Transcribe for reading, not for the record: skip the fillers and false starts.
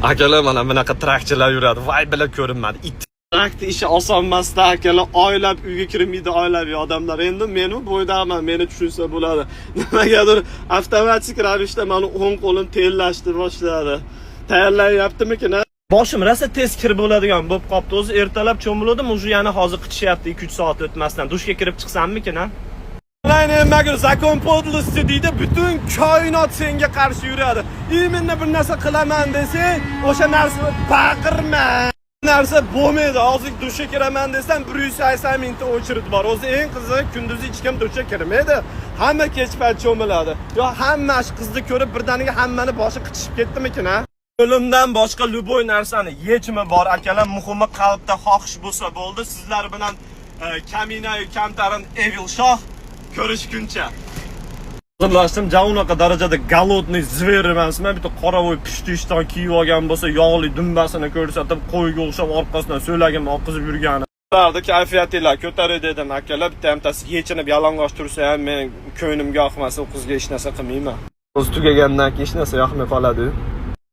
Akalar mana bunaqa traktorlar yuradi. Voy bila ko'rinmadi. Traktor ishi oson emas-da, akalar. Oylab uyga kirmaydi, oylaviy odamlar. Endi meni bo'ydaman, meni tushunsa bo'ladi. Nimagadir avtomatik ravishda meni o'ng qo'lim tellashni boshladi. Tayyorlanyaptimi-ki? Boshim rosa tez kirib bo'ladigan bo'lib qopti. O'zi ertalab cho'mildim, уже yana hozir qitishyapti 2-3 soat o'tmasdan. Dushga kirib chiqsammi-ki? Magir zakon podlosti deydi, butun koinot senga qarshi yuradi. Imенно bir narsa qilaman desang, o'sha narsa baqirma. Narsa bo'lmaydi. Hozir dushga kiraman desam 180 mingta o'chirit bor. O'zi eng qiziq kunduzi hech kim dushga kirmaydi. Hamma kech payt cho'miladi. Yo hamma qizni ko'rib birdaniga hammani boshi qichishib ketdimi-ki? O'limdan boshqa luboy narsani yechimi bor, akalar. Muhimi qalbda xohish bo'lsa bo'ldi. Sizlar bilan Kaminayu Kamtarin Evil Shoh ko'rishguncha. Hazırlaştım, unaqa darajada galotniy zver emasman. Bitta qoravoy pishti-ishton kiyib olgan bo'lsa, yog'li dumbasini ko'rsatib, qo'yga o'xshab orqasidan so'lagimni oqizib yurgani. Ularda kayfiyatinglar ko'taray dedim, akalar. Bitta hamtasi yechinib yalang'och tursa ham men ko'nglimga yoqmasa, u qizga hech narsa qilmayman. O'zi tugagandan keyin hech narsa yoqmay qoladi.